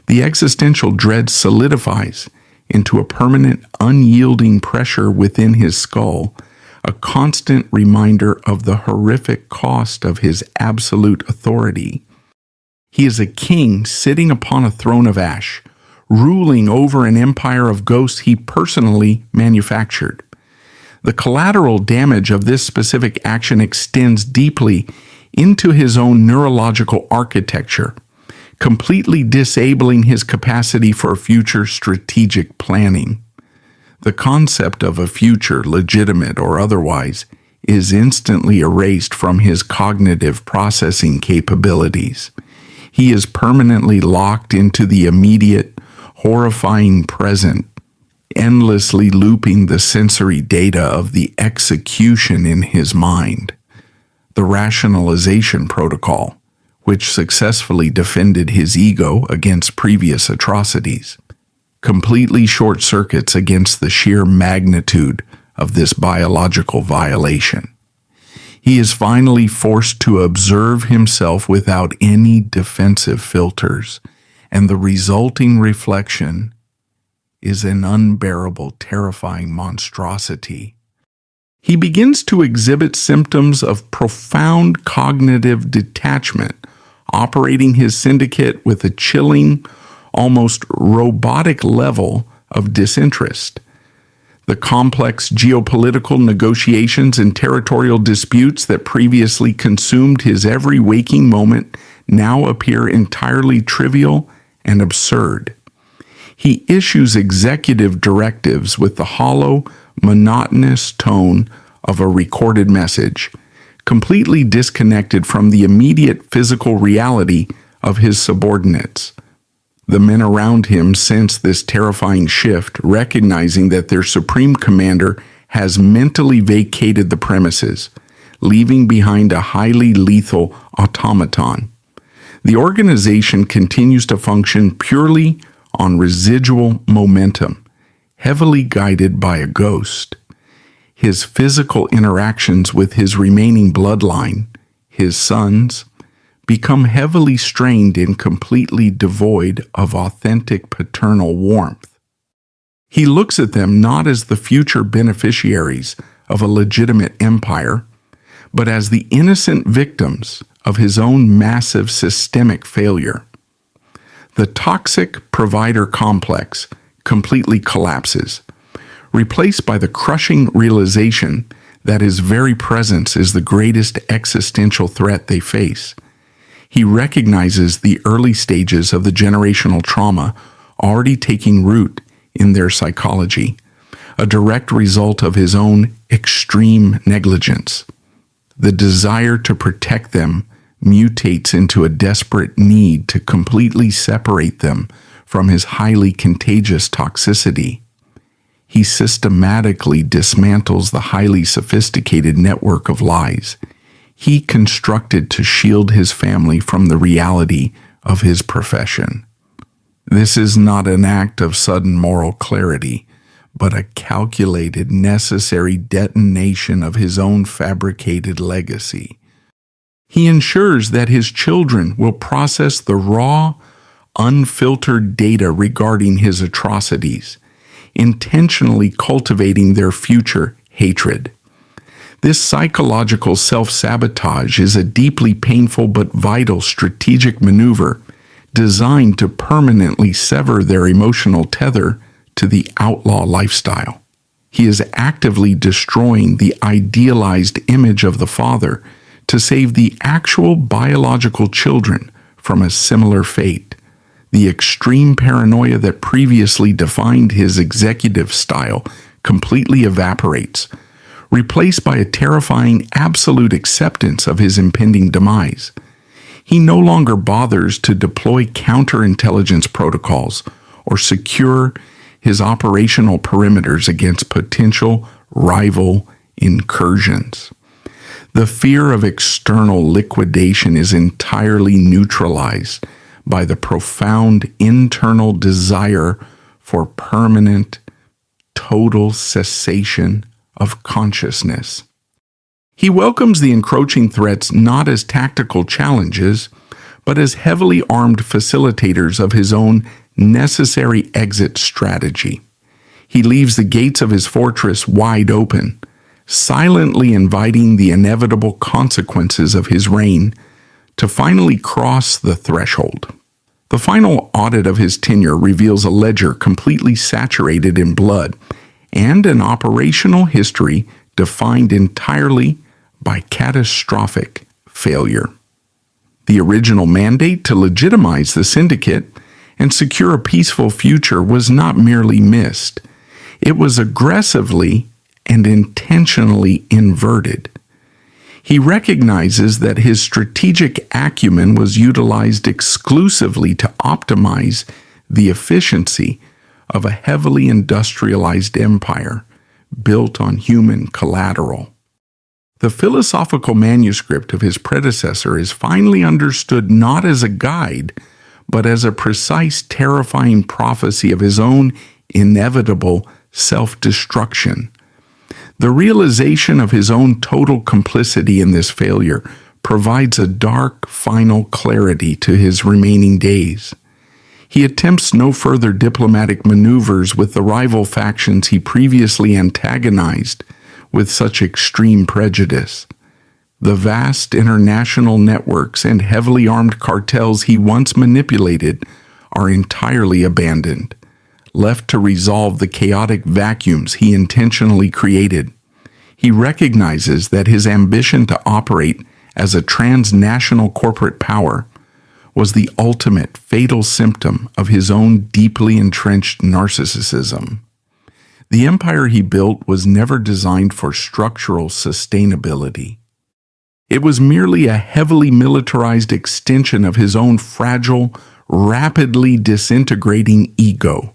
The existential dread solidifies into a permanent, unyielding pressure within his skull, a constant reminder of the horrific cost of his absolute authority. He is a king sitting upon a throne of ash, ruling over an empire of ghosts he personally manufactured. The collateral damage of this specific action extends deeply into his own neurological architecture, completely disabling his capacity for future strategic planning. The concept of a future, legitimate or otherwise, is instantly erased from his cognitive processing capabilities. He is permanently locked into the immediate, horrifying present, endlessly looping the sensory data of the execution in his mind. The rationalization protocol, which successfully defended his ego against previous atrocities, completely short-circuits against the sheer magnitude of this biological violation. He is finally forced to observe himself without any defensive filters, and the resulting reflection is an unbearable, terrifying monstrosity. He begins to exhibit symptoms of profound cognitive detachment, operating his syndicate with a chilling, almost robotic level of disinterest. The complex geopolitical negotiations and territorial disputes that previously consumed his every waking moment now appear entirely trivial and absurd. He issues executive directives with the hollow, monotonous tone of a recorded message, completely disconnected from the immediate physical reality of his subordinates. The men around him sense this terrifying shift, recognizing that their supreme commander has mentally vacated the premises, leaving behind a highly lethal automaton. The organization continues to function purely on residual momentum, heavily guided by a ghost. His physical interactions with his remaining bloodline, his sons, become heavily strained and completely devoid of authentic paternal warmth. He looks at them not as the future beneficiaries of a legitimate empire, but as the innocent victims of his own massive systemic failure. The toxic provider complex completely collapses, replaced by the crushing realization that his very presence is the greatest existential threat they face. He recognizes the early stages of the generational trauma already taking root in their psychology, a direct result of his own extreme negligence. The desire to protect them mutates into a desperate need to completely separate them from his highly contagious toxicity. He systematically dismantles the highly sophisticated network of lies he constructed to shield his family from the reality of his profession. This is not an act of sudden moral clarity, but a calculated, necessary detonation of his own fabricated legacy. He ensures that his children will process the raw, unfiltered data regarding his atrocities, intentionally cultivating their future hatred. This psychological self-sabotage is a deeply painful but vital strategic maneuver designed to permanently sever their emotional tether to the outlaw lifestyle. He is actively destroying the idealized image of the father to save the actual biological children from a similar fate. The extreme paranoia that previously defined his executive style completely evaporates, replaced by a terrifying absolute acceptance of his impending demise. He no longer bothers to deploy counterintelligence protocols or secure his operational perimeters against potential rival incursions. The fear of external liquidation is entirely neutralized by the profound internal desire for permanent, total cessation of consciousness. He welcomes the encroaching threats not as tactical challenges, but as heavily armed facilitators of his own necessary exit strategy. He leaves the gates of his fortress wide open, silently inviting the inevitable consequences of his reign to finally cross the threshold. The final audit of his tenure reveals a ledger completely saturated in blood and an operational history defined entirely by catastrophic failure. The original mandate to legitimize the syndicate and secure a peaceful future was not merely missed. It was aggressively and intentionally inverted. He recognizes that his strategic acumen was utilized exclusively to optimize the efficiency of a heavily industrialized empire built on human collateral. The philosophical manuscript of his predecessor is finally understood not as a guide, but as a precise, terrifying prophecy of his own inevitable self-destruction. The realization of his own total complicity in this failure provides a dark, final clarity to his remaining days. He attempts no further diplomatic maneuvers with the rival factions he previously antagonized with such extreme prejudice. The vast international networks and heavily armed cartels he once manipulated are entirely abandoned, left to resolve the chaotic vacuums he intentionally created. He recognizes that his ambition to operate as a transnational corporate power was the ultimate fatal symptom of his own deeply entrenched narcissism. The empire he built was never designed for structural sustainability. It was merely a heavily militarized extension of his own fragile, rapidly disintegrating ego.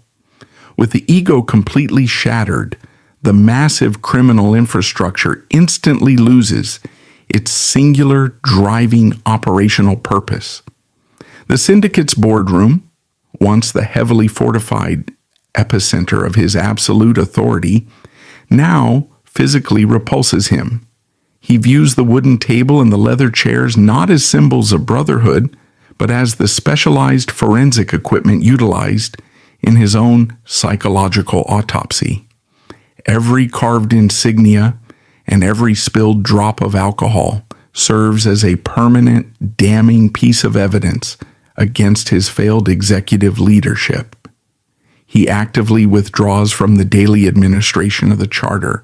With the ego completely shattered, the massive criminal infrastructure instantly loses its singular driving operational purpose. The syndicate's boardroom, once the heavily fortified epicenter of his absolute authority, now physically repulses him. He views the wooden table and the leather chairs not as symbols of brotherhood, but as the specialized forensic equipment utilized in his own psychological autopsy. Every carved insignia and every spilled drop of alcohol serves as a permanent, damning piece of evidence against his failed executive leadership. He actively withdraws from the daily administration of the charter,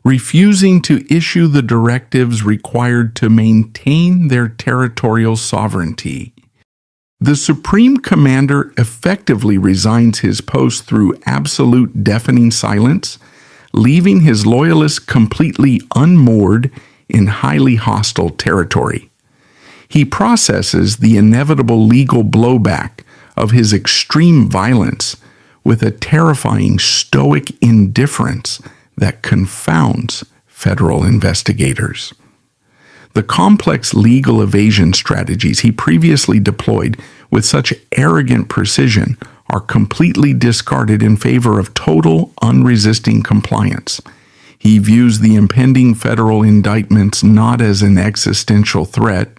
refusing to issue the directives required to maintain their territorial sovereignty. The Supreme Commander effectively resigns his post through absolute deafening silence, leaving his loyalists completely unmoored in highly hostile territory. He processes the inevitable legal blowback of his extreme violence with a terrifying stoic indifference that confounds federal investigators. The complex legal evasion strategies he previously deployed with such arrogant precision are completely discarded in favor of total, unresisting compliance. He views the impending federal indictments not as an existential threat,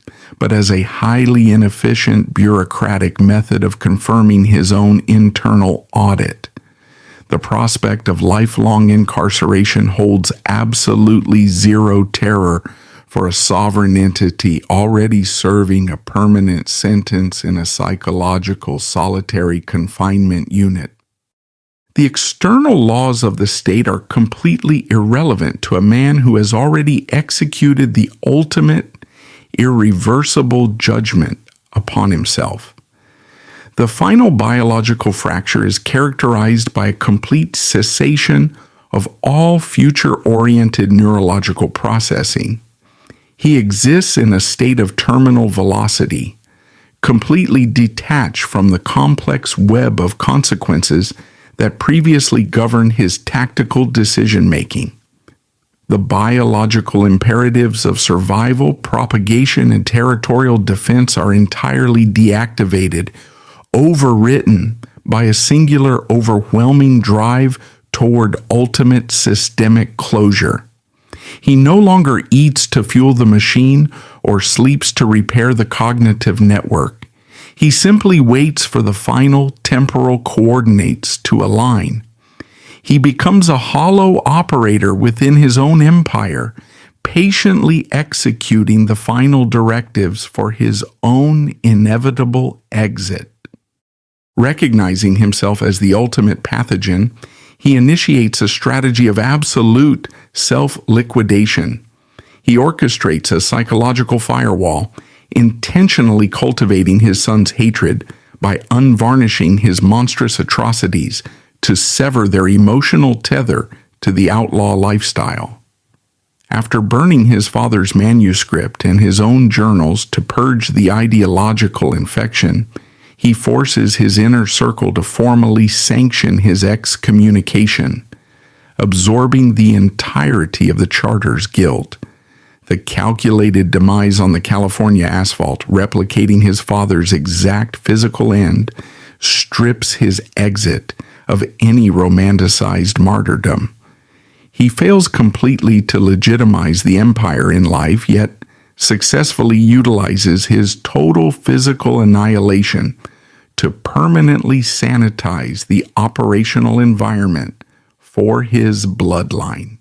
but as a highly inefficient bureaucratic method of confirming his own internal audit. The prospect of lifelong incarceration holds absolutely zero terror for a sovereign entity already serving a permanent sentence in a psychological solitary confinement unit. The external laws of the state are completely irrelevant to a man who has already executed the ultimate, irreversible judgment upon himself. The final biological fracture is characterized by a complete cessation of all future-oriented neurological processing. He exists in a state of terminal velocity, completely detached from the complex web of consequences that previously governed his tactical decision-making. The biological imperatives of survival, propagation, and territorial defense are entirely deactivated, overwritten by a singular, overwhelming drive toward ultimate systemic closure. He no longer eats to fuel the machine or sleeps to repair the cognitive network. He simply waits for the final temporal coordinates to align. He becomes a hollow operator within his own empire, patiently executing the final directives for his own inevitable exit. Recognizing himself as the ultimate pathogen, he initiates a strategy of absolute self-liquidation. He orchestrates a psychological firewall, intentionally cultivating his son's hatred by unvarnishing his monstrous atrocities to sever their emotional tether to the outlaw lifestyle. After burning his father's manuscript and his own journals to purge the ideological infection, he forces his inner circle to formally sanction his excommunication, absorbing the entirety of the charter's guilt. The calculated demise on the California asphalt, replicating his father's exact physical end, strips his exit of any romanticized martyrdom. He fails completely to legitimize the empire in life, yet successfully utilizes his total physical annihilation to permanently sanitize the operational environment for his bloodline.